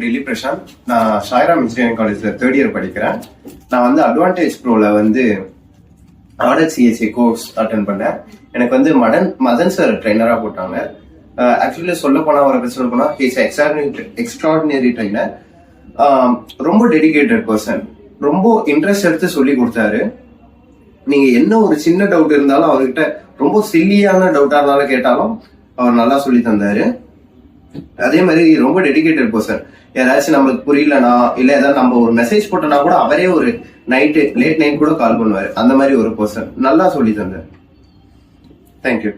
பேர் டெல்லி பிரசாந்த். நான் சாய்ராம் இன்ஜினியரிங் காலேஜ்ல 3rd இயர் படிக்கிறேன். நான் வந்து அட்வான்டேஜ் ப்ரோல வந்து ஆர்டர் சிஎஸ்சி கோர்ஸ் அட்டன் பண்ணேன். எனக்கு வந்து மதன் சார் ட்ரைனரா போட்டாங்க. ஆக்சுவலி சொல்ல போனா அவரை சொல்ல போனா எக்ஸ்ட்ராடினரி ட்ரைனர். ரொம்ப டெடிகேட்டட் பர்சன். ரொம்ப இன்ட்ரெஸ்ட் எடுத்து சொல்லி கொடுத்தாரு. நீங்க என்ன ஒரு சின்ன டவுட் இருந்தாலும் அவர்கிட்ட, ரொம்ப சில்லியான டவுட்டா இருந்தாலும் கேட்டாலும் அவர் நல்லா சொல்லி தந்தாரு. அதே மாதிரி ரொம்ப டெடிகேட்டட் பர்சன். யாராச்சும் நம்மளுக்கு புரியலனா இல்ல ஏதாவது நம்ம ஒரு மெசேஜ் போட்டோம்னா கூட அவரே ஒரு லேட் நைட் கூட கால் பண்ணுவாரு. அந்த மாதிரி ஒரு பர்சன் நல்லா சொல்லி தந்தார். தேங்க்யூ.